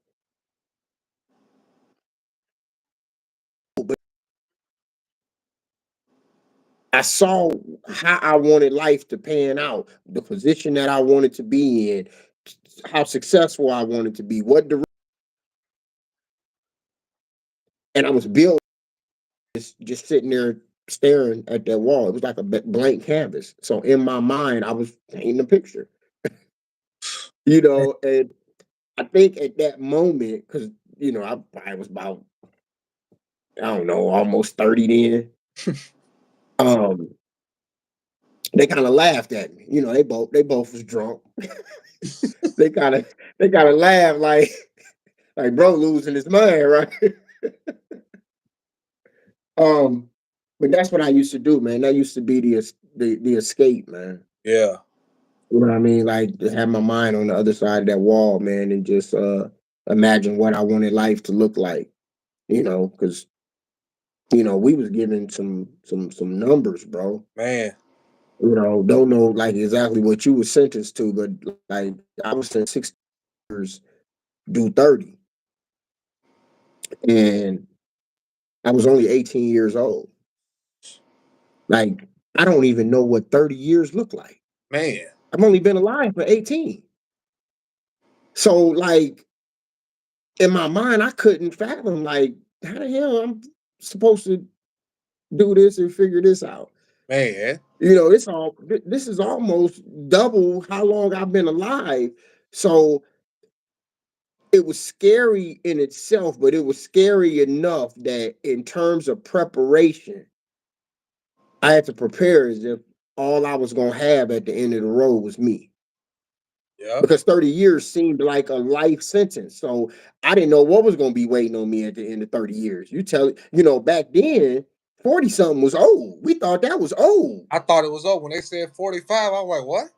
I saw how I wanted life to pan out, the position that I wanted to be in, how successful I wanted to be, and I was built just sitting there staring at that wall. It was like a blank canvas. So in my mind, I was painting a picture, and I think at that moment, because I was about, I don't know, almost 30 then. Um, they kind of laughed at me. They both was drunk. they kind of they kind of laughed like bro losing his mind, right? um, but that's what I used to do, man. That used to be the escape, man. Yeah. You know what I mean? Like to have my mind on the other side of that wall, man, and just imagine what I wanted life to look like. Because we was given some numbers, bro. Man. Don't know like exactly what you were sentenced to, but like I was sentenced 6 years, do 30, and I was only 18 years old. Like I don't even know what 30 years look like. Man. I've only been alive for 18. So like in my mind, I couldn't fathom like how the hell I'm supposed to do this and figure this out. Man. This is almost double how long I've been alive. So it was scary in itself, but it was scary enough that in terms of preparation, I had to prepare as if all I was gonna have at the end of the road was me. Yeah. Because 30 years seemed like a life sentence. So I didn't know what was gonna be waiting on me at the end of 30 years. Back then, 40 something was old. We thought that was old. I thought it was over when they said 45. I was like, what?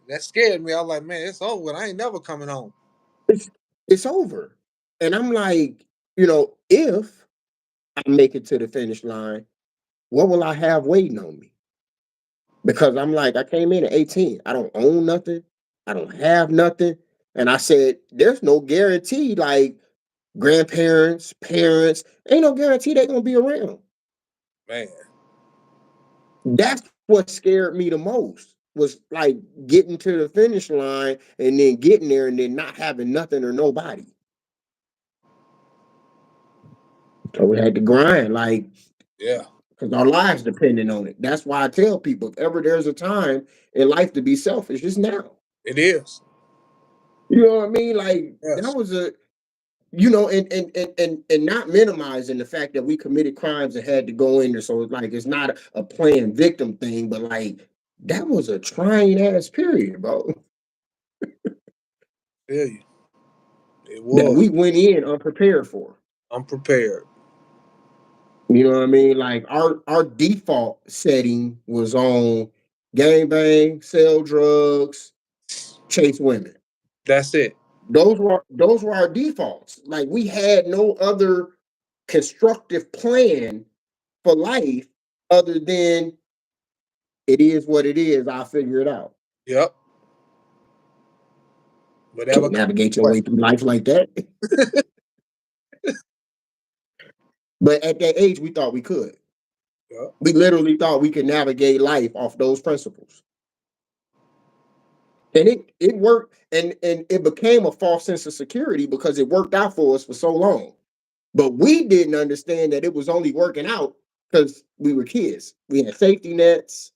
That scared me. I was like, man, it's over. I ain't never coming home. It's it's over. And I'm like, if I make it to the finish line, what will I have waiting on me? Because I'm like, I came in at 18. I don't own nothing. I don't have nothing. And I said, there's no guarantee, like grandparents, parents, ain't no guarantee they're gonna be around. Man. That's what scared me the most was like getting to the finish line and then getting there and then not having nothing or nobody. So we had to grind, like, Yeah. because our lives depending on it. That's why I tell people if ever there's a time in life to be selfish, it's now. It is. You know what I mean? Like that Yes. was and not minimizing the fact that we committed crimes and had to go in there. So it's like it's not a planned victim thing, but like that was a trying ass period, bro. Feel you. It That was. we went in unprepared for. Unprepared. You know what I mean? Like our default setting was on gang bang, sell drugs, chase women. That's it. Those were our defaults. Like we had no other constructive plan for life other than it is what it is. I'll figure it out. Yep. Whatever Can't comes navigate your your way. way through life like that. But at that age, we thought we could. Yep. We literally thought we could navigate life off those principles. And it worked and it became a false sense of security because it worked out for us for so long. But we didn't understand that it was only working out because we were kids. We had safety nets.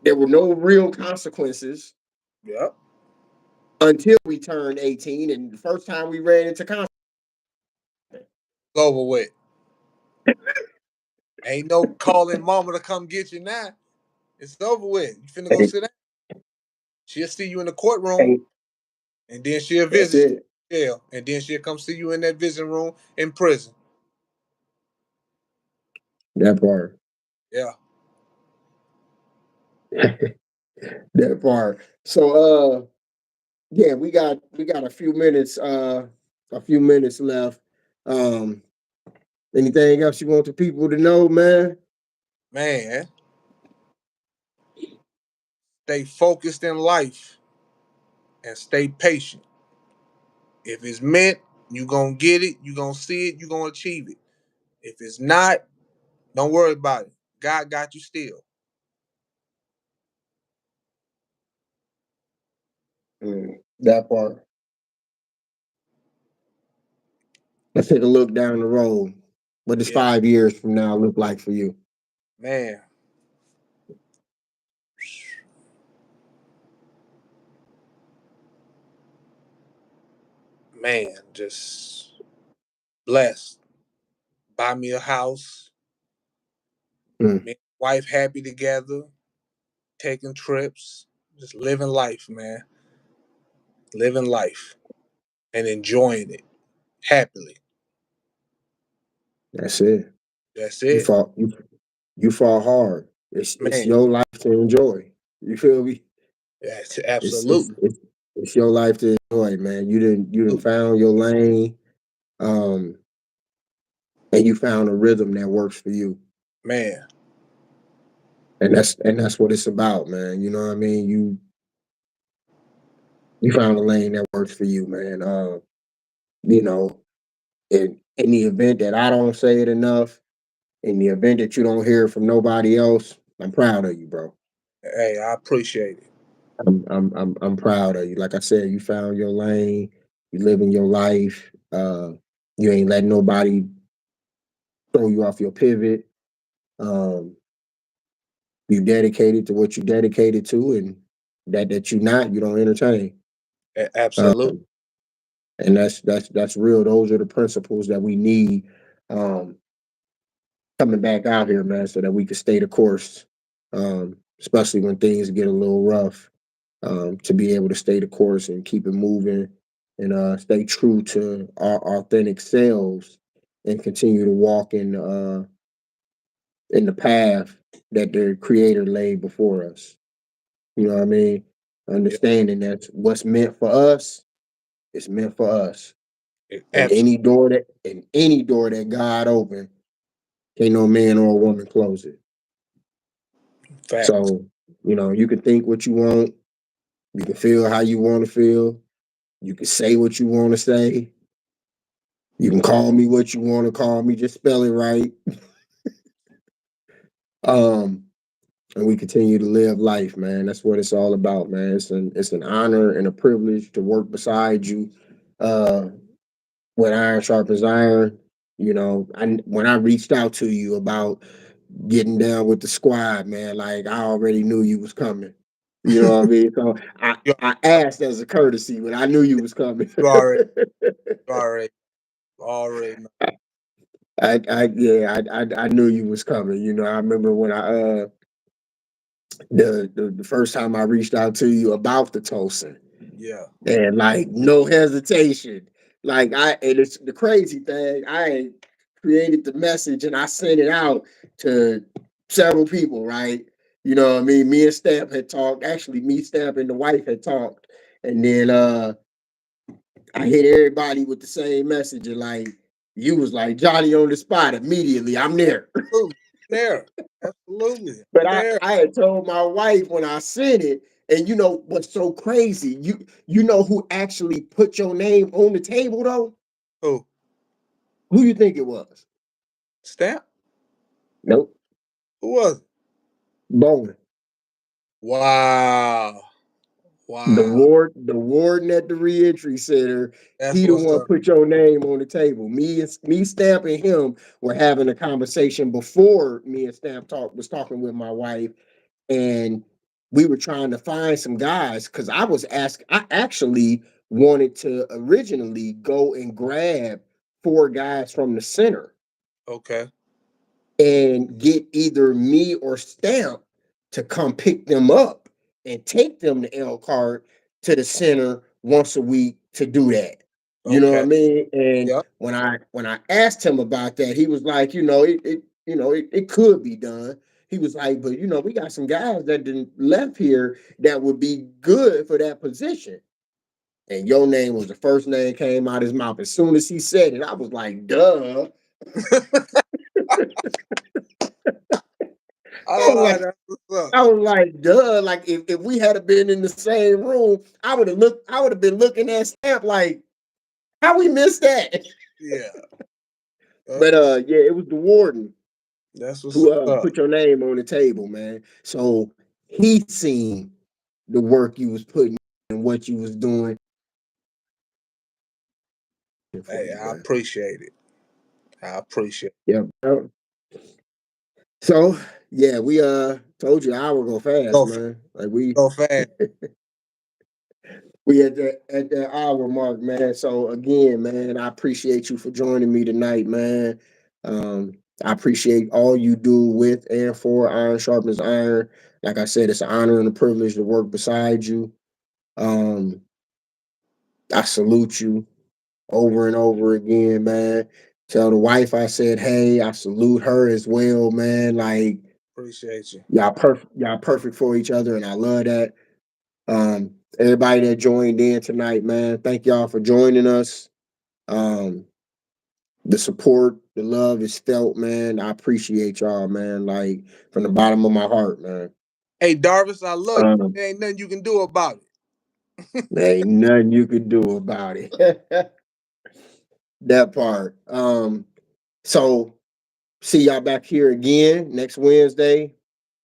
There were no real consequences Yep. until we turned 18. And the first time we ran into consequences, It's over with. Ain't no calling mama to come get you now. It's over with. You finna go sit down. She'll see you in the courtroom, and then she'll that's visit you it. in jail, and then she'll come see you in that visiting room in prison. That part. Yeah. That part. So yeah, we got a few minutes left. Um Anything else you want the people to know, man? Man, stay focused in life and stay patient. If it's meant, you gonna get it, you gonna see it, you gonna achieve it. If it's not, don't worry about it. God got you still. That part. Let's take a look down the road. What does Yeah, 5 years from now look like for you? man. Man, just blessed. Buy me a house. Mm, Me and my wife happy together. Taking trips. Just living life, man. Living life and enjoying it happily. that's it. That's You it, fought. You fought hard. It's man. your life to enjoy. You feel me? That's It's it's absolutely. it's, it's your life to enjoy, man. You didn't found your lane, um, and you found a rhythm that works for you, Man, and that's what it's about, man. You know what I mean? You found a lane that works for you, man. You know, in the event that I don't say it enough, in the event that you don't hear it from nobody else, I'm proud of you, bro. hey, I appreciate it. I'm proud of you. Like I said, you found your lane. You living your life. You ain't letting nobody throw you off your pivot. Um, you dedicated to what you dedicated to, and that you not, you don't entertain. Absolutely, Um, and that's real. Those are the principles that we need um, coming back out here, man, so that we can stay the course. Especially when things get a little rough, to be able to stay the course and keep it moving and stay true to our authentic selves and continue to walk in the path that the creator laid before us. You know what I mean? yeah, Understanding that what's meant for us is meant for us. And absolutely any door that God opened, can't no man or a woman close it. fact. So, you can think what you want, you can feel how you want to feel, you can say what you want to say, you can call me what you want to call me, just spell it right. Um, and we continue to live life, man. That's what it's all about, man. It's an honor and a privilege to work beside you. Uh, when iron sharpens iron, when I reached out to you about getting down with the squad, man, like I already knew you was coming. You know what I mean? So I You, I asked as a courtesy, but I knew you was coming. you already, you already, already know. I knew you was coming. I remember when the first time I reached out to you about the Tosin, Yeah. and like no hesitation. Like and it's the crazy thing. I created the message and I sent it out to several people, right? You know what I mean? Me and Stamp had talked. Actually, me, Stamp, and the wife had talked. And then I hit everybody with the same message. And like you was like Johnny on the spot immediately. I'm there. Absolutely. There. Absolutely. But I, There. I had told my wife when I sent it, and you know what's so crazy? You know who actually put your name on the table though? Who? Who you think it was? Stamp? Nope. Who was it? Bowman. Wow. The Wow. ward, the warden at the reentry center, That's he the what's one up. put your name on the table. Me, Stamp, and him were having a conversation before me and Stamp was talking with my wife, and we were trying to find some guys because I actually wanted to originally go and grab 4 guys from the center Okay. and get either me or Stamp to come pick them up and take them to Elkhart to the center once a week to do that. You know what I Okay. mean? And Yep. when I asked him about that, he was like, it could be done. He was like, but we got some guys that didn't left here that would be good for that position. And your name was the first name came out his mouth. As soon as he said it, I was like, duh. I was Oh, like, that's what's up. I was like, duh. Like if we had been in the same room, I would have been looking at Stamp like, how we missed that? Yeah. But yeah, it was the warden. That's what's who up. put your name on the table, man. So he seen the work you was putting and what you was doing for Hey, you, I man. appreciate it. I appreciate Yeah. So yeah, we told you hour go it. fast, man. Like Go fast. we at the hour mark, man. So again, man, I appreciate you for joining me tonight, man. Um, I appreciate all you do with and for Iron Sharpens Iron. Like I said, it's an honor and a privilege to work beside you. Um, I salute you over and over again, man. Tell the wife I said, hey, I salute her as well, man. Like Appreciate you. y'all perfect for each other, and I love that. Everybody that joined in tonight, man, thank y'all for joining us. Um, the support, the love is felt, man. I appreciate y'all, man. Like from the bottom of my heart, man. Hey, Darvis, I love you. Um, There ain't nothing you can do about it. there ain't nothing you could do about it. That part. So see y'all back here again next Wednesday,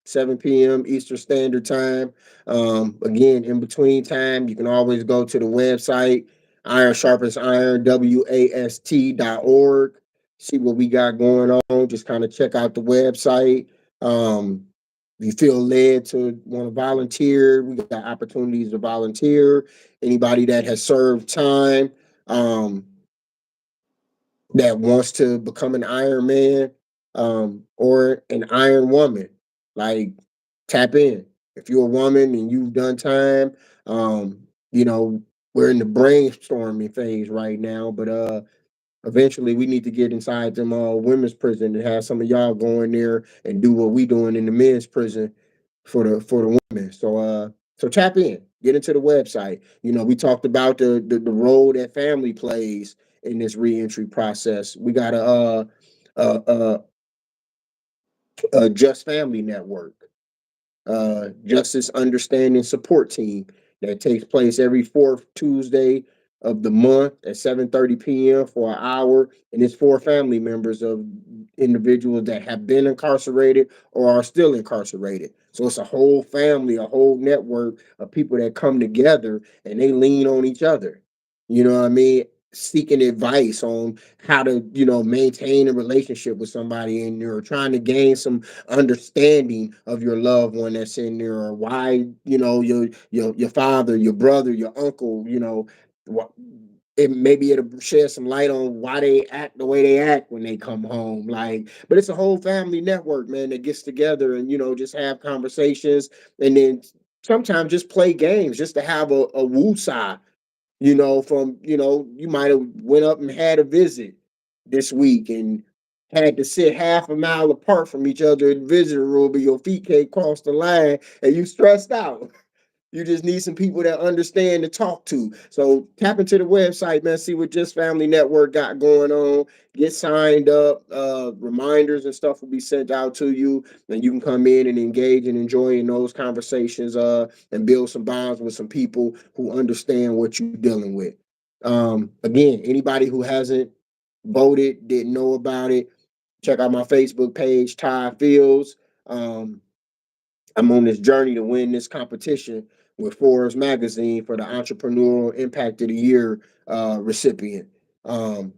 7 p.m. Eastern Standard Time. Again, in between time, you can always go to the website, Iron Sharpens Iron, WAST.org. See what we got going on. Just kind of check out the website. If you feel led to want to volunteer, we got opportunities to volunteer. Anybody that has served time, um, that wants to become an Iron Man, or an Iron Woman. Like tap in. If you're a woman and you've done time, um, you know, we're in the brainstorming phase right now, but eventually we need to get inside them women's prison and have some of y'all go in there and do what we doing in the men's prison for the women. So tap in, get into the website. You know, we talked about the role that family plays in this reentry process. We got uh, uh, a Just Family Network, Justice Understanding Support Team that takes place every fourth Tuesday of the month at 7:30 p.m. for an hour, and it's for family members of individuals that have been incarcerated or are still incarcerated. So it's a whole family, a whole network of people that come together and they lean on each other. You know what I mean? Seeking advice on how to, maintain a relationship with somebody, and you're trying to gain some understanding of your loved one that's in there, or why your father, your brother, your uncle, what it maybe it'll shed some light on why they act the way they act when they come home. Like, but it's a whole family network, man, that gets together and just have conversations, and then sometimes just play games just to have a woo side. From you might have went up and had a visit this week and had to sit half a mile apart from each other in the visitor room, but your feet can't cross the line and you stressed out. You just need some people that understand to talk to. So tap into the website, man. See what Just Family Network got going on. Get signed up. Reminders and stuff will be sent out to you, and you can come in and engage and enjoy in those conversations. And build some bonds with some people who understand what you're dealing with. Again, anybody who hasn't voted, didn't know about it, check out my Facebook page, Ty Fields. Um, I'm on this journey to win this competition with Forbes Magazine for the Entrepreneurial Impact of the Year recipient. Um,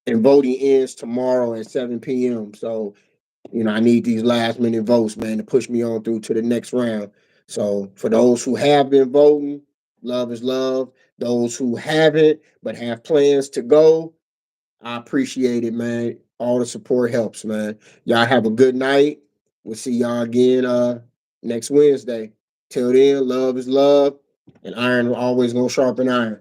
and voting ends tomorrow at 7 p.m. So, I need these last minute votes, man, to push me on through to the next round. So, for those who have been voting, love is love. Those who haven't but have plans to go, I appreciate it, man. All the support helps, man. Y'all have a good night. We'll see y'all again next Wednesday. Till then, love is love, and iron always gonna sharpen iron.